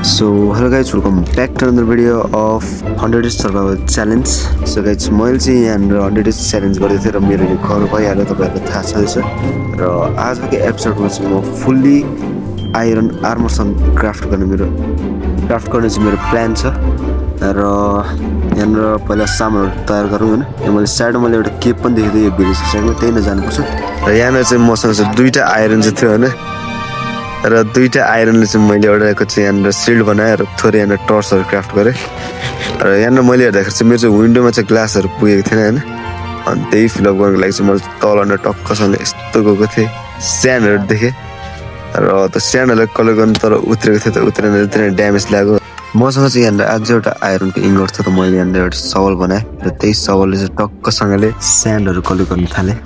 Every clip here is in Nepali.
So hello guys, welcome back to another video of 100 days survival challenge. So guys, मैले चाहिँ यहाँनिर 100 days challenge गर्दै थिएँ र मेरो यो घर भइहाल्यो तपाईहरुलाई थाहा छँदैछ र आजको एपिसोडमा चाहिँ म फुल्ली आइरन आर्मरसँग क्राफ्ट गर्ने चाहिँ मेरो प्लान छ र यहाँनिर पहिला सामानहरु तयार गरौँ हैन। यो मैले साइडमा मैले एउटा केप पनि देखेँ यो भिलेज साइडमा, त्यही नै जानुपर्छ र यहाँनिर चाहिँ मसँग चाहिँ दुईटा आइरन चाहिँ थियो हैन र दुईटा आइरनले चाहिँ मैले एउटाको चाहिँ यहाँनिर सिल्ड बनाएर थोरै यहाँनिर टर्चहरु क्राफ्ट गरेँ र यहाँनिर मैले हेर्दाखेरि चाहिँ मेरो चाहिँ विन्डोमा चाहिँ ग्लासहरु पुगेको थिएन हैन। अनि त्यही फिल अप गर्नको लागि चाहिँ मैले तलनिर टक्कसँगले यस्तो गएको थिएँ, स्यान्डहरु देखेँ र त्यो स्यान्डहरुलाई कलेक्ट गर्नु तर उत्रेको थियो, त उत्रेन त्यहाँ ड्यामेज लाग्यो। मसँग चाहिँ यहाँनिर अझै एउटा आइरनको इन्गोट थियो, त मैले यहाँनिर एउटा सवल बनाएँ र त्यही सवलले चाहिँ टक्कसँगले स्यान्डहरु कलेक्ट गर्न थालेँ।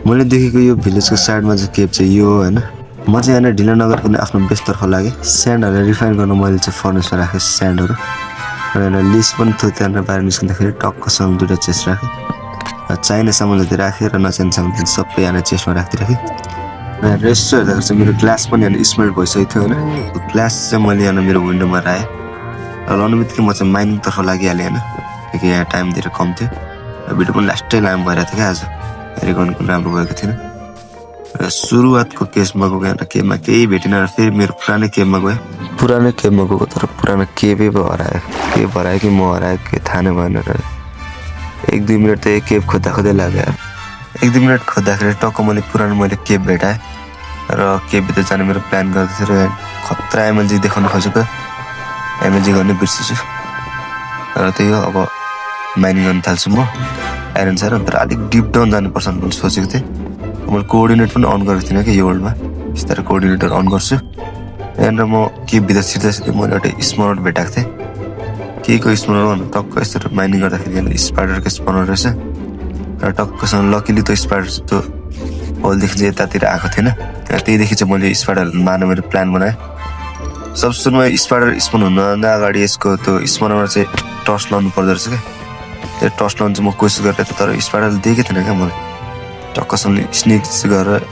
मैले देखेको यो भिलेजको साइडमा चाहिँ केप चाहिँ यो हैन। म चाहिँ यहाँनिर ढिला नगरिकन आफ्नो बेसतर्फ लागेँ। स्यान्डहरुलाई रिफाइन गर्न मैले चाहिँ फर्नेसमा राखेँ स्यान्डहरु र यहाँनिर लिस पनि थियो, त्यहाँनिर बाहिर निस्किँदाखेरि टक्कसँग दुईटा चेस्ट राखेँ र चाहिने सामानहरू चाहिँ राखेँ र नचाहिने सामान चाहिँ सबै यहाँनिर चेस्टमा राखिदिराखेँ र रेस्ट हेर्दाखेरि चाहिँ मेरो ग्लास पनि यहाँनिर स्मेल्ट भइसकेको थियो होइन। त्यो ग्लास चाहिँ मैले यहाँनिर मेरो विन्डोमा राखेँ र लाउने बित्तिकै म चाहिँ माइनिङतर्फ लागिहालेँ होइन, किनकि यहाँ टाइम धेरै कम थियो र भिडियो पनि लास्टै लामो भइरहेको थियो क्या आज, रेकर्डिङ पनि राम्रो भएको थिएन र सुरुवातको केसमा गएको यहाँ केबमा केही भेटिन र फेरि मेरो पुरानै केबमा गएँ। पुरानै केबमा गएको तर पुरानो केबै हरायो, के हरायो कि म हरायो के थाहा नै भएन र 1-2 मिनट त एक केब खोज्दै लाग्यो। 1-2 मिनट खोज्दाखेरि टक्क मैले केब भेटाएँ र केबभित्र जाने मेरो प्लान गर्दै थिएँ र खतरा एमएलजी देखाउन खोजेको, एमएलजी गर्ने बिर्सिछु र त्यही हो। अब माइनिङ गर्न थाल्छु म आइरन छ र, तर अलिक डिप डाउन जानुपर्छ भनेर सोचेको थिएँ। मैले कोअर्डिनेट पनि अन गरेको थिइनँ कि यो वर्ल्डमा, बिस्तारै कोअर्डिनेटर अन गर्छु। यहाँनिर म केभित्र छिर्दा मैले एउटा स्मोनर भेटाएको थिएँ, केको स्मोनर भन्दा टक्क यसरी माइनिङ गर्दाखेरि यहाँनिर स्पाइडरको स्मोनर रहेछ र टक्कसँग लकिली त्यो स्पाइडर त्यो होलदेखि चाहिँ यतातिर आएको थिएन। त्यहीदेखि चाहिँ मैले स्पाइडरहरू मार्न मेरो प्लान बनाएँ। सब सुरुमा स्पाइडर स्पोन हुनुभन्दा अगाडि यसको त्यो स्मोनरमा चाहिँ टर्च लाउनु पर्दो रहेछ क्या। त्यो टर्च लाउनु चाहिँ म कोसिस गरेको थिएँ तर स्पाइडरले देखेको थिएन क्या। मैले टक्कसँगले स्नेक गरेर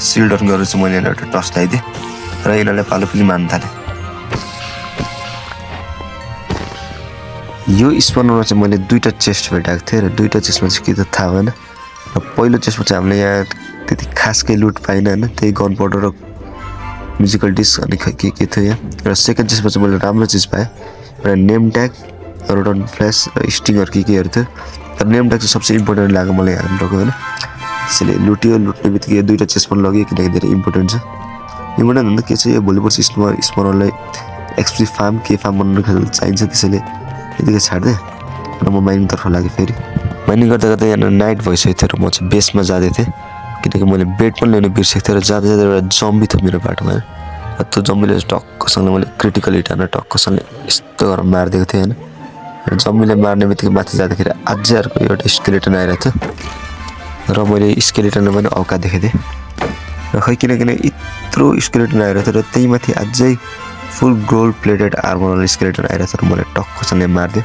सिल्डर गरेर चाहिँ मैले एउटा टर्च लगाइदिएँ र यिनीहरूलाई पालोपिली मार्न थालेँ। यो स्पोनरमा चाहिँ मैले दुईटा चेस्ट भेटाएको थिएँ र दुईटा चेस्टमा चाहिँ के त थाहा भएन र पहिलो चेस्टमा चाहिँ हामीले यहाँ त्यति खास केही लुट पाइनँ होइन, त्यही गन पाउडर र म्युजिकल डिस्क अनि के थियो यहाँ। र सेकेन्ड चेस्टमा चाहिँ मैले राम्रो चिज पाएँ, एउटा नेम ट्याग, रोडन फ्ल्यास र स्टिङहरू केहरू थियो। तर नेम ट्याग चाहिँ सबसे इम्पोर्टेन्ट लाग्यो मलाई हाम्रो होइन। त्यसैले लुट्ने बित्तिकै दुईवटा चेस्ट पनि लग्यो किनकि धेरै इम्पोर्टेन्ट छ। इम्पोर्टेन्ट भन्दा के चाहिँ यो भोलि पर्सि स्मोनरलाई एक्सपी फार्म बनाउनु चाहिन्छ, त्यसैले यतिकै छाड्दै र म माइनिङतर्फ लागेँ। फेरि माइनिङ गर्दा गर्दा यहाँ नाइट भइसकेको थियो र म चाहिँ बेसमा जाँदै थिएँ किनकि मैले बेड पनि ल्याउनु बिर्सेको थिएँ र जाँदा एउटा जम्बी थियो मेरो बाटोमा र त्यो जम्बीले टक्कसँगले मैले क्रिटिकल हिट हानेर टक्कसँगले यस्तो गरेर मारिदिएको थिएँ होइन। जम्बीले मार्ने बित्तिकै माथि जाँदाखेरि अझै अर्को एउटा स्केलेटन आइरहेको थियो र मैले स्केलेटनलाई पनि औकात देखेको थिएँ र खै किनकिन यत्रो स्केलेटन आइरहेको थियो र त्यही माथि अझै फुल गोल्ड प्लेटेड आर्मरवाला स्केलेटन आइरहेको थियो र मलाई टक्कसँगले मारिदिएँ।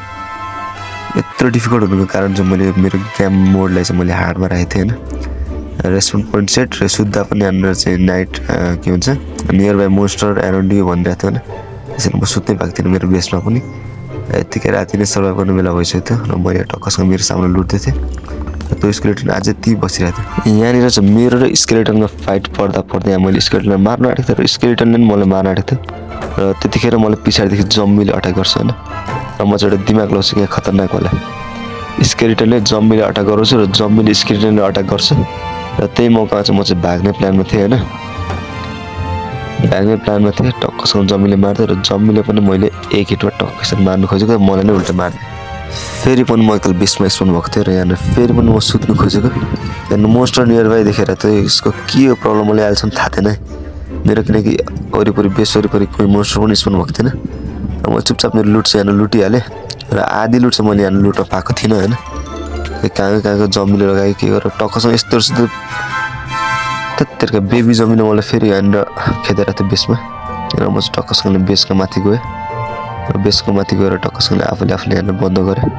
यत्रो डिफिकल्ट हुनुको कारण चाहिँ मैले मेरो गेम मोडलाई चाहिँ मैले हार्डमा राखेको थिएँ होइन। रेस्पोन्ड पोइन्ट सेट र सुत्दा पनि यहाँनिर चाहिँ नाइट के भन्छ near by monster around you भनिरहेको थियो होइन। त्यसरी म सुत्नै पाएको थिएन मेरो बेसमा पनि। यत्तिकै राति नै सर्भाइभ गर्ने बेला भइसकेको थियो र मैले टक्कसँग मेरो सामान लुट्दै थिएँ र त्यो स्केलेटन अझै ती बसिरहेको थियो। यहाँनिर चाहिँ मेरो र स्केलेटनको फाइट पर्दा यहाँ मैले स्केलेटनलाई मार्न आँटेको थिएँ र स्केलेटनले पनि मलाई मार्न आँटेको थियो र त्यतिखेर मलाई पछाडिदेखि जम्बीले अट्याक गर्छ होइन र म चाहिँ एउटा दिमाग लाउँछु कि खतरनाक होला। स्केलेटनले जम्बीले अट्याक गराउँछु र जम्बीले स्केलेटनले अट्याक गर्छ र त्यही मौकामा चाहिँ म चाहिँ भाग्ने प्लानमा थिएँ होइन। भाग्ने प्लानमा थिएँ, टक्कसँग जम्बीले मार्दै र जम्बीले पनि मैले एक हिटमा टक्कसँग मार्नु खोजेको मलाई नै उल्टा मार्दै। फेरि पनि म एकताल बेसमा स्पोन भएको थियो र यहाँनिर फेरि पनि म सुत्नु खोजेको। यहाँनिर मोन्स्टर नियर बाई देखेर त यसको के प्रब्लम मैले अहिलेसम्म थाहा थिएन मेरो, किनकि वरिपरि बेस वरिपरि कोही मोन्स्टर पनि स्पोन भएको थिएन र मैले चुपचाप मेरो लुट चाहिँ यहाँनिर लुटिहालेँ र आधी लुट चाहिँ मैले यहाँनिर लुट्न पाएको थिइनँ होइन। कहाँको जम्बीले लगायो के गरेर टक्कसँग यस्तो त्यतिखेरको बेबी जम्बीले मलाई फेरि यहाँनिर खेदेर थियो बेसमा र म चाहिँ टक्कसँगले बेसको माथि गएँ र बेसको माथि गएर टक्कसँगले आफूले यहाँनिर बन्द गरेँ।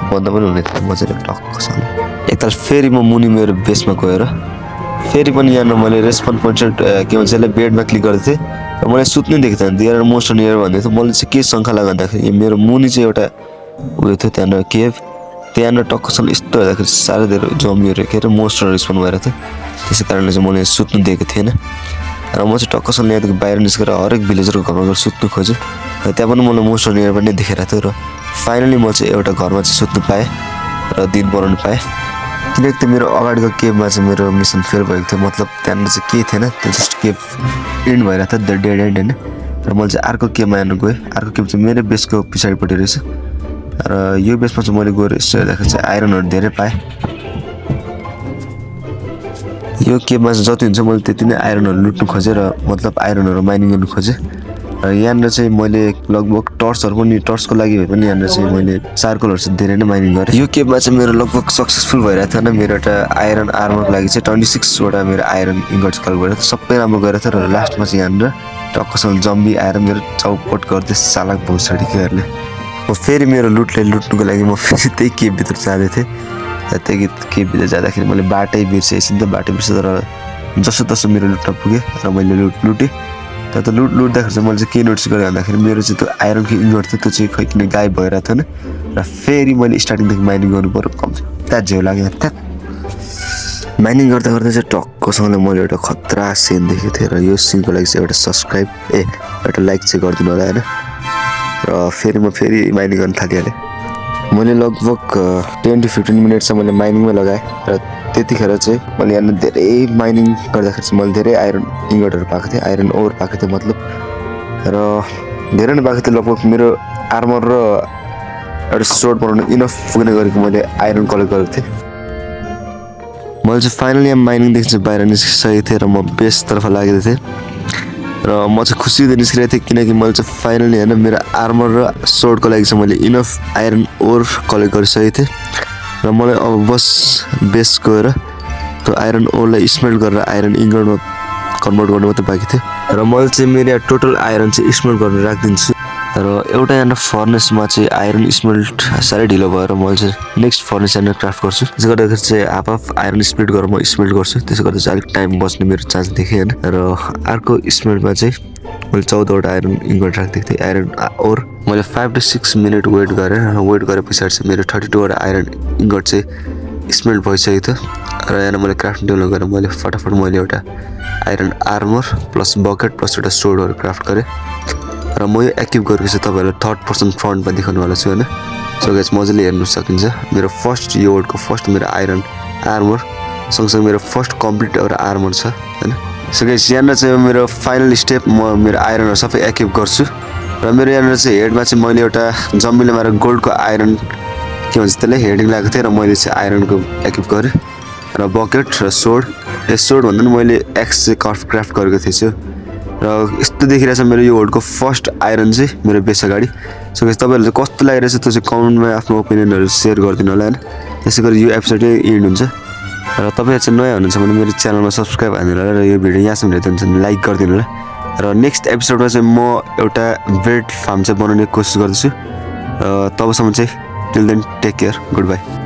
बन्द पनि हुने थियो मजाले टक्कसँगले। एकताल फेरि म मुनि मेरो बेसमा गएर फेरि पनि यहाँनिर मैले रेस्पोन्ड पोइन्ट के भन्छ यसलाई बेडमा क्लिक गर्दै थिएँ र मलाई सुत्नै दिएको थिएन दिएर मोस्ट नियर भन्दै थियो मैले चाहिँ के शङ्का लाग्दाखेरि मेरो मुनि चाहिँ एउटा उयो थियो त्यहाँनिर केभ त्यहाँनिर टक्कसँग यस्तो हेर्दाखेरि साह्रै धेरै जम्बीहरू के अरे मोस्टरहरू स्पन भएर थियो त्यसै कारणले चाहिँ मैले सुत्नु दिएको थिएन र म चाहिँ टक्कसँग यहाँदेखि बाहिर निस्केर हरेक भिलेजरको घरमा गएर सुत्नु खोजेँ र त्यहाँ पनि मलाई मोस्टर नियर पनि देखेर थियो र फाइनली म चाहिँ एउटा घरमा चाहिँ सुत्नु पाएँ र दिन बनाउनु पाएँ किनकि त्यो मेरो अगाडिको केभमा चाहिँ मेरो मिसन फेल भएको थियो मतलब त्यहाँनिर चाहिँ के थिएन त्यो जस्ट केभ इन्ड भइरहेको थियो द डेड एन्ड होइन र मैले चाहिँ अर्को केभमा हेर्नु गएँ अर्को केभ चाहिँ मेरै बेसको पछाडिपट्टि रहेछ र यो बेसमा चाहिँ मैले गएर यसो हेर्दाखेरि चाहिँ आइरनहरू धेरै पाएँ यो केभमा चाहिँ जति हुन्छ मैले त्यति नै आइरनहरू लुट्नु खोजेँ र मतलब आइरनहरू माइनिङ गर्नु खोजेँ र यहाँनिर चाहिँ मैले लगभग टर्चहरू पनि टर्चको लागि भए पनि यहाँनिर चाहिँ मैले चारकोलहरू चाहिँ धेरै नै माइनिङ गरेँ यो केभमा चाहिँ मेरो लगभग सक्सेसफुल भइरहेको थियो मेरो एउटा आइरन आर्मरको लागि चाहिँ 26वटा मेरो आइरन इन्गट्स कलेक्ट गरेको थियो सबै राम्रो गरेको थियो र लास्टमा चाहिँ यहाँनिर टक्कसँग जम्बी आएर मेरो चौपट गर्दै चालाक भौसडीहरूले म फेरि मेरो लुट्नुको लागि म फेरि त्यही केभभित्र जाँदै थिएँ त्यही केभभित्र जाँदाखेरि मैले बाटै बिर्सेँ एकछिन त बाटो बिर्सेँ तर जसो तसो मेरो लुट्न पुगेँ र मैले लुटेँ तर त लुट्दाखेरि चाहिँ मैले चाहिँ के नोटिस गरेँ भन्दाखेरि मेरो चाहिँ त्यो आइरनको इन्गट थियो त्यो चाहिँ खै किन गायब भइरहेको थिएन र फेरि मैले स्टार्टिङदेखि माइनिङ गर्नु पऱ्यो कम्ती त्यहाँ झेउ लाग्यो त्यहाँ माइनिङ गर्दा गर्दा चाहिँ टक्कसँगले मैले एउटा खतरा सिन देखेको थिएँ र यो सिनको लागि चाहिँ एउटा सब्सक्राइब एउटा लाइक चाहिँ गरिदिनु होला होइन र फेरि म फेरि माइनिङ गर्न थालिहालेँ मैले लगभग 10 to 15 मिनटसम्म मैले माइनिङमै लगाएँ र त्यतिखेर चाहिँ मैले यहाँनिर धेरै माइनिङ गर्दाखेरि चाहिँ मैले धेरै आइरन इन्गटहरू पाएको थिएँ आइरन ओर पाएको थिएँ मतलब र धेरै नै पाएको थिएँ लगभग मेरो आर्मर र एउटा सोर्ड बनाउनु इनफ पुग्ने गरेको मैले आइरन कलेक्ट गरेको थिएँ मैले चाहिँ फाइनली यहाँ माइनिङदेखि चाहिँ बाहिर निस्किसकेको थिएँ र म बेसतर्फ लागेको थिएँ र म चाहिँ खुसी हुँदै निस्किरहेको थिएँ किनकि मैले चाहिँ फाइनली होइन मेरो आर्मर र सोर्डको लागि चाहिँ मैले इनफ आइरन ओर कलेक्ट गरिसकेको थिएँ र मलाई अब बस बेस गएर त्यो आइरन ओरलाई स्मेल्ट गरेर आइरन इन्गटमा कन्भर्ट गर्नु मात्रै बाँकी थियो र मैले चाहिँ मेरो यहाँ टोटल आइरन चाहिँ स्मेल्ट गरेर राखिदिन्छु र एउटा यहाँ फर्नेसमा चाहिँ आइरन स्मेल्ट साह्रै ढिलो भएर मैले चाहिँ नेक्स्ट फर्नेस यहाँ क्राफ्ट गर्छु त्यसो गर्दाखेरि चाहिँ हाफ आइरन स्प्लिट गरेर म स्मेल्ट गर्छु त्यसो गर्दा चाहिँ अलिक टाइम बस्ने मेरो चान्स देखेँ होइन र अर्को स्मेल्टमा चाहिँ मैले 14वटा आइरन इन्गट राखिदिएको थिएँ आइरन ओर मैले 5 to 6 मिनट वेट गरेँ र वेट गरे पछाडि चाहिँ मेरो 32वटा आइरन इन्गट चाहिँ स्मेल्ट भइसकेको थियो र यहाँ मैले क्राफ्ट टेबलमा गएर मैले फटाफट मैले एउटा iron armour plus bucket plus एउटा सोर्डहरू क्राफ्ट गरेँ र म यो एक्टिभ गरेको चाहिँ तपाईँहरूलाई 3rd पर्सन फ्रन्टमा देखाउनुवाला छु होइन सो गाइस मजाले हेर्नु सकिन्छ मेरो फर्स्ट यो वर्ल्डको फर्स्ट मेरो आइरन आर्मर सँगसँगै मेरो फर्स्ट कम्प्लिट एउटा आर्मर छ होइन सो गाइस यहाँनिर चाहिँ मेरो फाइनल स्टेप म मेरो आइरनहरू सबै एक्टिभ गर्छु र मेरो यहाँनिर चाहिँ हेडमा चाहिँ मैले एउटा जम्बीले मारेर गोल्डको आइरन के भन्छ त्यसलाई हेडिङ लगाएको थिएँ र मैले चाहिँ आइरनको एक्टिभ गरेँ र बकेट र सोर्ड सोर्ड भन्दा पनि मैले एक्स चाहिँ क्राफ्ट गरेको थिएँ र यस्तो देखिरहेछ मेरो यो वर्ल्डको फर्स्ट आइरन चाहिँ मेरो बेस अगाडि सो गाइस तपाईँहरूले कस्तो लागिरहेछ त्यो चाहिँ कमेन्टमा आफ्नो ओपिनियनहरू सेयर गरिदिनु होला होइन त्यसै गरी यो एपिसोड एन्ड हुन्छ र तपाईँहरू चाहिँ नयाँ हुनुहुन्छ भने मेरो च्यानलमा सब्सक्राइब हानिदिनु होला र यो भिडियो यहाँसम्म हेर्नुहुन्छ भने लाइक गरिदिनु होला र नेक्स्ट एपिसोडमा चाहिँ म एउटा ब्रेड फार्म चाहिँ बनाउने कोसिस गर्दैछु र तबसम्म चाहिँ till then take care good by